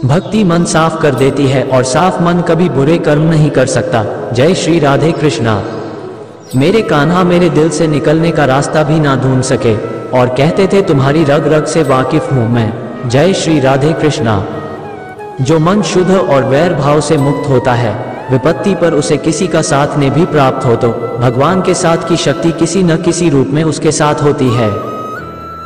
भक्ति मन साफ कर देती है और साफ मन कभी बुरे कर्म नहीं कर सकता। जय श्री राधे कृष्णा। मेरे कान्हा मेरे दिल से निकलने का रास्ता भी ना ढूंढ सके और कहते थे तुम्हारी रग रग से वाकिफ हूं मैं। जय श्री राधे कृष्णा। जो मन शुद्ध और वैर भाव से मुक्त होता है, विपत्ति पर उसे किसी का साथ ने भी प्राप्त हो तो भगवान के साथ की शक्ति किसी न किसी रूप में उसके साथ होती है।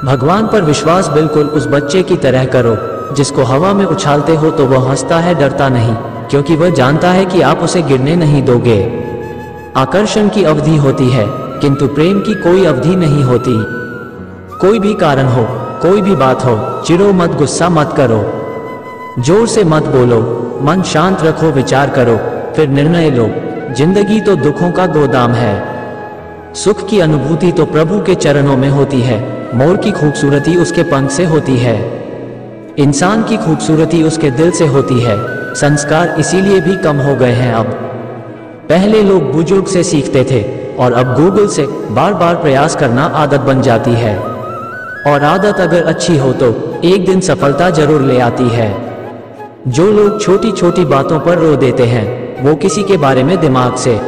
भगवान पर विश्वास बिल्कुल उस बच्चे की तरह करो जिसको हवा में उछालते हो तो वह हंसता है, डरता नहीं, क्योंकि वह जानता है कि आप उसे गिरने नहीं दोगे। आकर्षण की अवधि होती है किंतु प्रेम की कोई अवधि नहीं होती। कोई भी कारण हो, कोई भी बात हो, चिढ़ो मत, गुस्सा मत करो, जोर से मत बोलो, मन शांत रखो, विचार करो, फिर निर्णय लो। जिंदगी तो दुखों का गोदाम है। सुख की अनुभूति तो प्रभु के चरणों में होती है। मोर की खूबसूरती उसके पंख से होती है। इंसान की खूबसूरती उसके दिल से होती है। संस्कार इसीलिए भी कम हो गए हैं अब। पहले लोग बुजुर्ग से सीखते थे और अब गूगल से बार बार प्रयास करना आदत बन जाती है। और आदत अगर अच्छी हो तो एक दिन सफलता जरूर ले आती है। जो लोग छोटी छोटी बातों पर रो देते हैं वो किसी के बारे में दिमाग से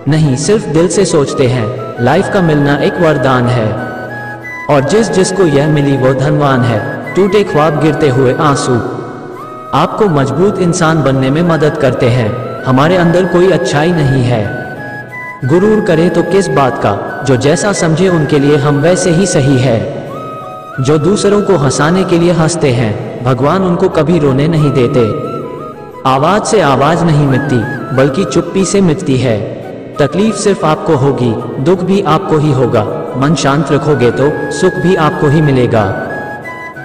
नहीं, सिर्फ दिल से सोचते हैं। लाइफ का मिलना एक वरदान है और जिसको यह मिली वो धनवान है। टूटे ख्वाब, गिरते हुए आंसू आपको मजबूत इंसान बनने में मदद करते हैं। हमारे अंदर कोई अच्छाई नहीं है। गुरूर करें तो किस बात का, जो जैसा समझे उनके लिए हम वैसे ही सही है। जो दूसरों को हंसाने के लिए हंसते हैं, भगवान उनको कभी रोने नहीं देते। आवाज से आवाज नहीं मिटती बल्कि चुप्पी से मिटती है। तकलीफ सिर्फ आपको होगी, दुख भी आपको ही होगा। मन शांत रखोगे तो सुख भी आपको ही मिलेगा।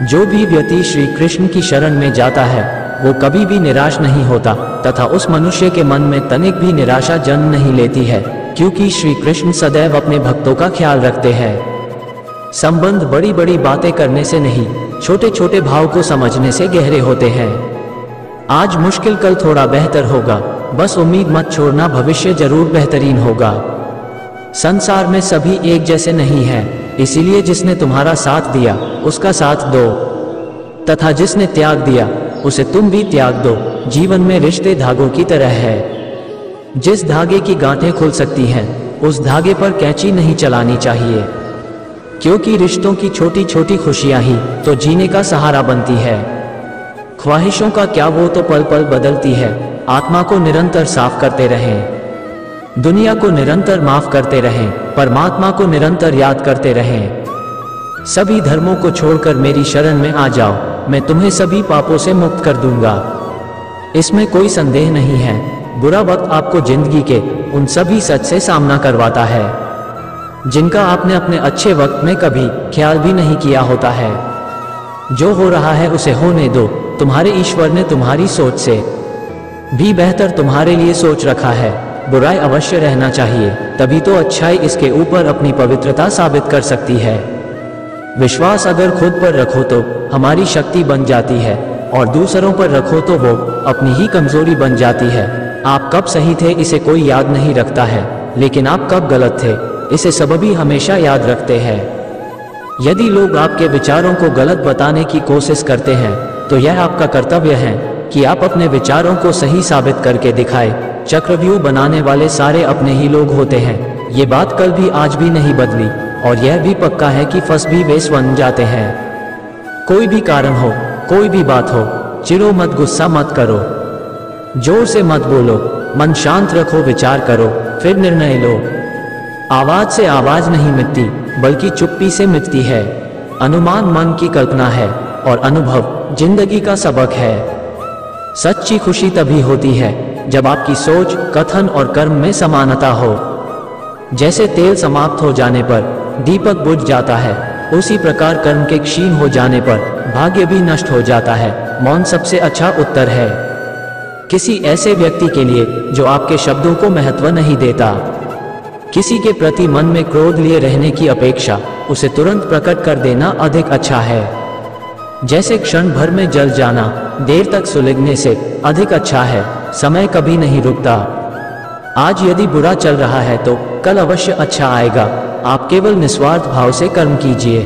जो भी व्यक्ति श्री कृष्ण की शरण में जाता है वो कभी भी निराश नहीं होता तथा उस मनुष्य के मन में तनिक भी निराशा जन्म नहीं लेती है, क्योंकि श्री कृष्ण सदैव अपने भक्तों का ख्याल रखते हैं। संबंध बड़ी बड़ी बातें करने से नहीं, छोटे छोटे भाव को समझने से गहरे होते हैं। आज मुश्किल, कल थोड़ा बेहतर होगा। बस उम्मीद मत छोड़ना, भविष्य जरूर बेहतरीन होगा। संसार में सभी एक जैसे नहीं हैं, इसीलिए जिसने तुम्हारा साथ दिया उसका साथ दो तथा जिसने त्याग दिया उसे तुम भी त्याग दो। जीवन में रिश्ते धागों की तरह है। जिस धागे की गांठें खुल सकती हैं उस धागे पर कैंची नहीं चलानी चाहिए, क्योंकि रिश्तों की छोटी छोटी खुशियां ही तो जीने का सहारा बनती है। ख्वाहिशों का क्या, वो तो पल पल बदलती है। आत्मा को निरंतर साफ करते रहें, दुनिया को निरंतर माफ करते रहें, परमात्मा को निरंतर याद करते रहें। सभी धर्मों को छोड़कर मेरी शरण में आ जाओ, मैं तुम्हें सभी पापों से मुक्त कर दूंगा। इसमें कोई संदेह नहीं है। बुरा वक्त आपको जिंदगी के उन सभी सच से सामना करवाता है जिनका आपने अपने अच्छे वक्त में कभी ख्याल भी नहीं किया होता है। जो हो रहा है उसे होने दो। तुम्हारे ईश्वर ने तुम्हारी सोच से भी बेहतर तुम्हारे लिए सोच रखा है। बुराई अवश्य रहना चाहिए, तभी तो अच्छाई इसके ऊपर अपनी पवित्रता साबित कर सकती है। विश्वास अगर खुद पर रखो तो हमारी शक्ति बन जाती है और दूसरों पर रखो तो वो अपनी ही कमजोरी बन जाती है। आप कब सही थे इसे कोई याद नहीं रखता है, लेकिन आप कब गलत थे इसे सभी हमेशा याद रखते हैं। यदि लोग आपके विचारों को गलत बताने की कोशिश करते हैं तो यह आपका कर्तव्य है कि आप अपने विचारों को सही साबित करके दिखाएं। चक्रव्यूह बनाने वाले सारे अपने ही लोग होते हैं। ये बात कल भी आज भी नहीं बदली और यह भी पक्का है कि फंस भी वे बन जाते हैं। कोई भी कारण हो, कोई भी बात हो, चिढ़ो मत, गुस्सा मत करो, जोर से मत बोलो, मन शांत रखो, विचार करो, फिर निर्णय लो। आवाज से आवाज नहीं मिटती बल्कि चुप्पी से मिटती है। अनुमान मन की कल्पना है और अनुभव जिंदगी का सबक है। सच्ची खुशी तभी होती है जब आपकी सोच, कथन और कर्म में समानता हो। जैसे तेल समाप्त हो जाने पर दीपक बुझ जाता है, उसी प्रकार कर्म के क्षीण हो जाने पर भाग्य भी नष्ट हो जाता है। मौन सबसे अच्छा उत्तर है किसी ऐसे व्यक्ति के लिए जो आपके शब्दों को महत्व नहीं देता। किसी के प्रति मन में क्रोध लिए रहने की अपेक्षा उसे तुरंत प्रकट कर देना अधिक अच्छा है। जैसे क्षण भर में जल जाना देर तक सुलगने से अधिक अच्छा है। समय कभी नहीं रुकता। आज यदि बुरा चल रहा है तो कल अवश्य अच्छा आएगा। आप केवल निस्वार्थ भाव से कर्म कीजिए।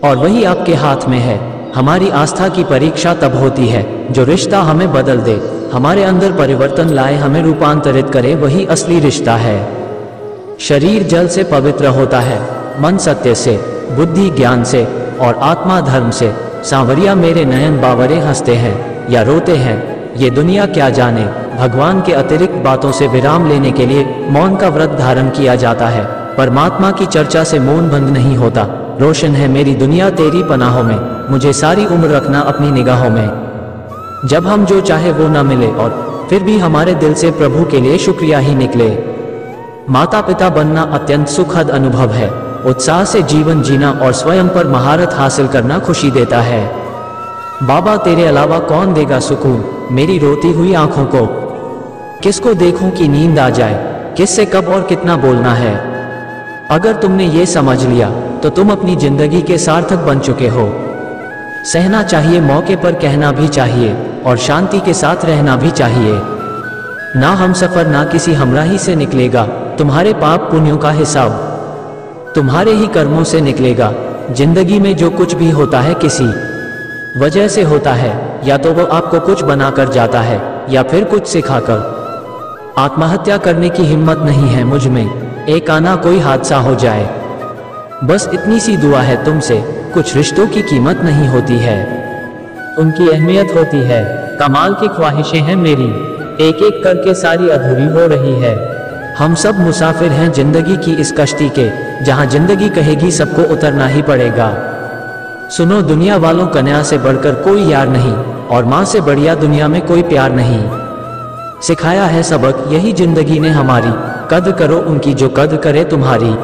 और वही आपके हाथ में है। हमारी आस्था की परीक्षा तब होती है जो रिश्ता हमें बदल दे, हमारे अंदर परिवर्तन लाए, हमें रूपांतरित करे, वही असली रिश्ता है। शरीर जल से पवित्र होता है, मन सत्य से, बुद्धि ज्ञान से और आत्मा धर्म से। सांवरिया मेरे नयन बावरे हंसते हैं या रोते हैं, ये दुनिया क्या जाने। भगवान के अतिरिक्त बातों से विराम लेने के लिए मौन का व्रत धारण किया जाता है। परमात्मा की चर्चा से मौन भंग नहीं होता। रोशन है मेरी दुनिया तेरी पनाहों में, मुझे सारी उम्र रखना अपनी निगाहों में। जब हम जो चाहे वो न मिले और फिर भी हमारे दिल से प्रभु के लिए शुक्रिया ही निकले। माता पिता बनना अत्यंत सुखद अनुभव है। उत्साह से जीवन जीना और स्वयं पर महारत हासिल करना खुशी देता है। बाबा तेरे अलावा कौन देगा सुकून मेरी रोती हुई आंखों को। किसको देखूं कि नींद आ जाए, किससे कब और कितना बोलना है। अगर तुमने ये समझ लिया तो तुम अपनी जिंदगी के सार्थक बन चुके हो। सहना चाहिए, मौके पर कहना भी चाहिए और शांति के साथ रहना भी चाहिए। ना हम सफर ना किसी हमराही से निकलेगा, तुम्हारे पाप पुण्यों का हिसाब तुम्हारे ही कर्मों से निकलेगा। जिंदगी में जो कुछ भी होता है किसी वजह से होता है, या तो वो आपको कुछ बनाकर जाता है या फिर कुछ सिखाकर। आत्महत्या करने की हिम्मत नहीं है मुझ में, एक आना कोई हादसा हो जाए। बस इतनी सी दुआ है तुमसे, कुछ रिश्तों की कीमत नहीं होती है, उनकी अहमियत होती है। कमाल की ख्वाहिशें हैं मेरी, एक एक करके सारी अधूरी हो रही है। हम सब मुसाफिर हैं जिंदगी की इस कश्ती के, जहां जिंदगी कहेगी सबको उतरना ही पड़ेगा। सुनो दुनिया वालों, कन्या से बढ़कर कोई यार नहीं और माँ से बढ़िया दुनिया में कोई प्यार नहीं। सिखाया है सबक यही जिंदगी ने हमारी, कद्र करो उनकी जो कद्र करे तुम्हारी।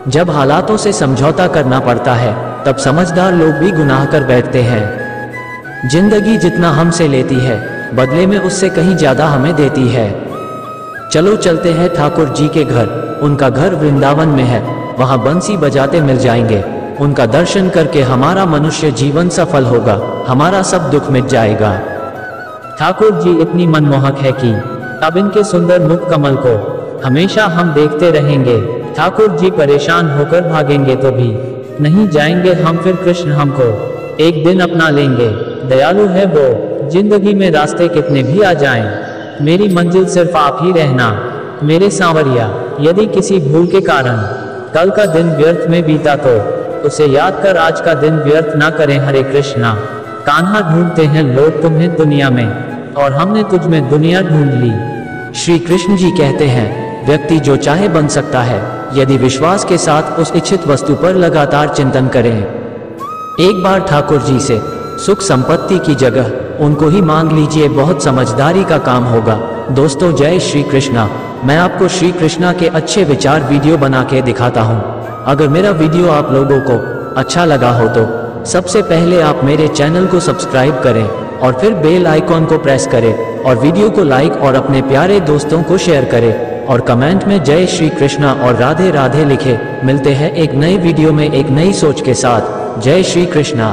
जब हालातों से समझौता करना पड़ता है तब समझदार लोग भी गुनाह कर बैठते हैं। जिंदगी जितना हमसे लेती है बदले में उससे कहीं ज्यादा हमें देती है। चलो चलते हैं ठाकुर जी के घर, उनका घर वृंदावन में है, वहां बंसी बजाते मिल जाएंगे। उनका दर्शन करके हमारा मनुष्य जीवन सफल होगा, हमारा सब दुख मिट जाएगा। ठाकुर जी इतनी मनमोहक है कि अब इनके सुंदर मुख कमल को हमेशा हम देखते रहेंगे। ठाकुर जी परेशान होकर भागेंगे तो भी नहीं जाएंगे हम, फिर कृष्ण हमको एक दिन अपना लेंगे। दयालु है वो, जिंदगी में रास्ते कितने भी आ जाएं, मेरी मंजिल सिर्फ आप ही रहना मेरे सांवरिया। यदि किसी भूल के कारण कल का दिन व्यर्थ में बीता तो उसे याद कर आज का दिन व्यर्थ ना करें। हरे कृष्णा। कान्हा ढूंढते हैं लोग तुम्हें दुनिया में और हमने तुझ में दुनिया ढूंढ ली। श्री कृष्ण जी कहते हैं व्यक्ति जो चाहे बन सकता है यदि विश्वास के साथ उस इच्छित वस्तु पर लगातार चिंतन करें। एक बार ठाकुर जी से सुख संपत्ति की जगह उनको ही मांग लीजिए, बहुत समझदारी का काम होगा। दोस्तों जय श्री कृष्णा। मैं आपको श्री कृष्णा के अच्छे विचार वीडियो बना के दिखाता हूँ। अगर मेरा वीडियो आप लोगों को अच्छा लगा हो तो सबसे पहले आप मेरे चैनल को सब्सक्राइब करें और फिर बेल आइकॉन को प्रेस करें और वीडियो को लाइक और अपने प्यारे दोस्तों को शेयर करें और कमेंट में जय श्री कृष्णा और राधे राधे लिखें। मिलते हैं एक नए वीडियो में एक नई सोच के साथ। जय श्री कृष्णा।